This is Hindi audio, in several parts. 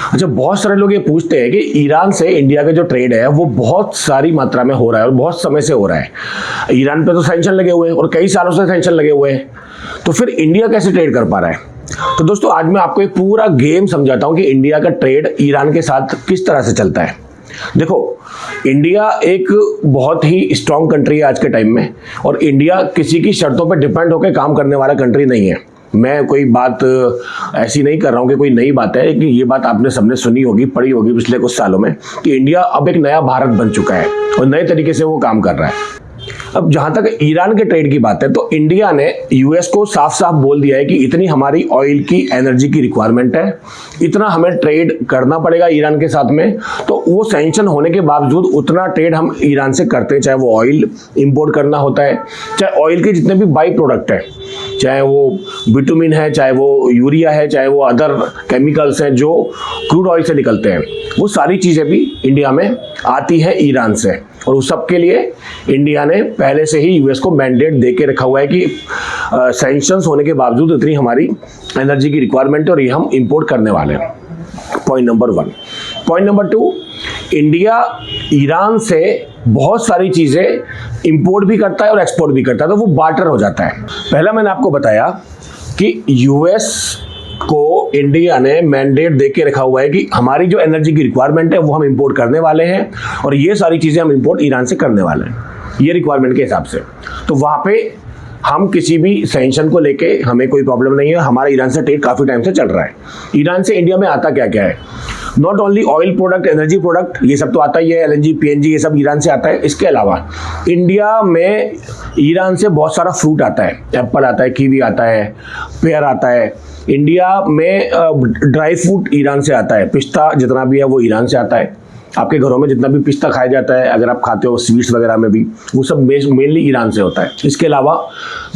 अच्छा, बहुत सारे लोग ये पूछते हैं कि ईरान से इंडिया का जो ट्रेड है वो बहुत सारी मात्रा में हो रहा है और बहुत समय से हो रहा है। ईरान पे तो सैंक्शन लगे हुए हैं और कई सालों से सैंक्शन लगे हुए हैं, तो फिर इंडिया कैसे ट्रेड कर पा रहा है? तो दोस्तों आज मैं आपको एक पूरा गेम समझाता हूं कि इंडिया का ट्रेड ईरान के साथ किस तरह से चलता है। देखो, इंडिया एक बहुत ही स्ट्रांग कंट्री है आज के टाइम में, और इंडिया किसी की शर्तों पर डिपेंड होकर काम करने वाला कंट्री नहीं है। मैं कोई बात ऐसी नहीं कर रहा हूँ कि कोई नई बात है, लेकिन ये बात आपने सबने सुनी होगी, पढ़ी होगी पिछले कुछ सालों में कि इंडिया अब एक नया भारत बन चुका है और नए तरीके से वो काम कर रहा है। अब जहां तक ईरान के ट्रेड की बात है, तो इंडिया ने यूएस को साफ साफ बोल दिया है कि इतनी हमारी ऑयल की, एनर्जी की रिक्वायरमेंट है, इतना हमें ट्रेड करना पड़ेगा ईरान के साथ में। तो वो सैंक्शन होने के बावजूद उतना ट्रेड हम ईरान से करते हैं, चाहे वो ऑयल इंपोर्ट करना होता है, चाहे ऑयल के जितने भी बाई प्रोडक्ट है, चाहे वो बिटुमिन है, चाहे वो यूरिया है, चाहे वो अदर केमिकल्स हैं जो क्रूड ऑयल से निकलते हैं, वो सारी चीज़ें भी इंडिया में आती है ईरान से। और उस सब के लिए इंडिया ने पहले से ही यूएस को मैंडेट दे के रखा हुआ है कि सैंक्शंस होने के बावजूद इतनी हमारी एनर्जी की रिक्वायरमेंट है और ये हम इंपोर्ट करने वाले हैं। Point number 1। Point number 2, India Iran से बहुत सारी चीज़ें इंपोर्ट भी करता है और एक्सपोर्ट भी करता है, तो वो बार्टर हो जाता है। पहला मैंने आपको बताया कि यूएस को इंडिया ने मैंडेट दे के रखा हुआ है कि हमारी जो एनर्जी की रिक्वायरमेंट है वो हम इंपोर्ट करने वाले हैं और ये सारी चीज़ें हम इंपोर्ट ईरान से करने वाले हैं, ये रिक्वायरमेंट के हिसाब से। तो वहाँ पे हम किसी भी सैंक्शन को लेके हमें कोई प्रॉब्लम नहीं है। हमारा ईरान से ट्रेड काफ़ी टाइम से चल रहा है। ईरान से इंडिया में आता क्या क्या है? Not only oil product, energy product, ये सब तो आता ही है, एलएनजी, पीएनजी, ये सब ईरान से आता है। इसके अलावा इंडिया में ईरान से बहुत सारा फ्रूट आता है, एप्पल आता है, कीवी आता है, पेयर आता है। इंडिया में ड्राई फ्रूट ईरान से आता है, पिस्ता जितना भी है वो ईरान से आता है। आपके घरों में जितना भी पिस्ता खाया जाता है, अगर आप खाते हो स्वीट्स वगैरह में भी, वो सब मेनली ईरान से होता है। इसके अलावा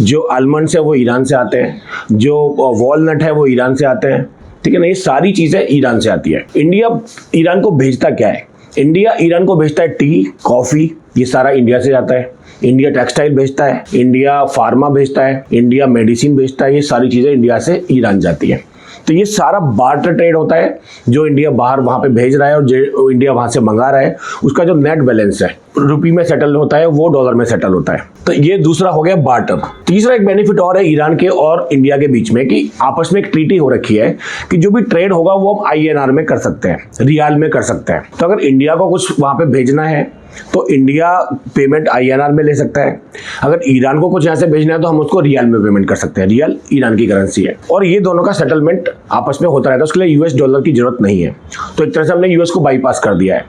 जो आलमंड्स है वो ईरान से आते हैं, जो वॉलनट है वो ईरान से आते हैं, ठीक है ना। ये सारी चीज़ें ईरान से आती है। इंडिया ईरान को भेजता क्या है? इंडिया ईरान को भेजता है टी, कॉफ़ी, ये सारा इंडिया से जाता है। इंडिया टेक्सटाइल भेजता है, इंडिया फार्मा भेजता है, इंडिया मेडिसिन भेजता है, ये सारी चीज़ें इंडिया से ईरान जाती है। तो ये सारा बार्टर ट्रेड होता है, जो इंडिया बाहर वहाँ पे भेज रहा है और जो इंडिया वहाँ से मंगा रहा है, उसका जो नेट बैलेंस है रुपये में सेटल होता है, वो डॉलर में सेटल होता है। तो ये दूसरा हो गया बार्टर। तीसरा एक बेनिफिट और है ईरान के और इंडिया के बीच में कि आपस में एक ट्रीटी हो रखी है कि जो भी ट्रेड होगा वो हम INR में कर सकते हैं, रियाल में कर सकते हैं। तो अगर इंडिया को कुछ वहाँ पे भेजना है तो इंडिया पेमेंट INR में ले सकता है। अगर ईरान को कुछ यहाँ से भेजना है तो हम उसको रियाल में पेमेंट कर सकते हैं। रियाल ईरान की करेंसी है और ये दोनों का सेटलमेंट आपस में होता रहता है, उसके लिए US डॉलर की जरूरत नहीं है। तो एक तरह से हमने US को बाईपास कर दिया है।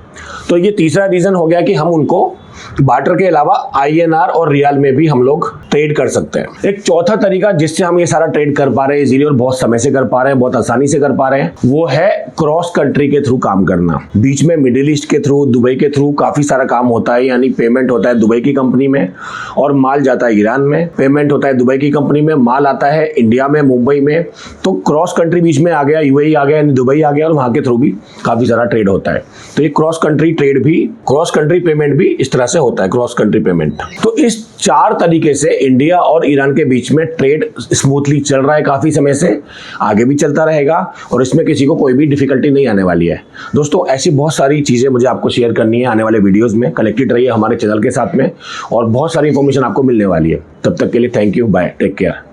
तो ये तीसरा रीजन हो गया कि हम उनको बार्टर के अलावा INR और रियाल में भी हम लोग ट्रेड कर सकते हैं। एक चौथा तरीका जिससे हम ये सारा ट्रेड कर पा रहे हैं इजीली और बहुत समय से कर पा रहे हैं, बहुत आसानी से कर पा रहे हैं, वो है क्रॉस कंट्री के थ्रू काम करना। बीच में मिडिल ईस्ट के थ्रू, दुबई के थ्रू काफी सारा काम होता है। यानी पेमेंट होता है दुबई की कंपनी में और माल जाता है ईरान में, पेमेंट होता है दुबई की कंपनी में, माल आता है इंडिया में, मुंबई में। तो क्रॉस कंट्री बीच में आ गया, UAE आ गया, यानी दुबई आ गया और वहां के थ्रू भी काफी सारा ट्रेड होता है। तो ये क्रॉस कंट्री ट्रेड भी, क्रॉस कंट्री पेमेंट भी इस तरह से होता है, क्रॉस कंट्री पेमेंट। तो इस 4 तरीके से इंडिया और ईरान के बीच में ट्रेड स्मूथली चल रहा है काफी समय से, आगे भी चलता रहेगा और इसमें किसी को कोई भी डिफिकल्टी नहीं आने वाली है। दोस्तों ऐसी बहुत सारी चीजें मुझे आपको शेयर करनी है आने वाले वीडियोस में। कनेक्टेड रहिए हमारे चैनल के साथ में और बहुत सारी इंफॉर्मेशन आपको मिलने वाली है। तब तक के लिए thank you, bye, take care.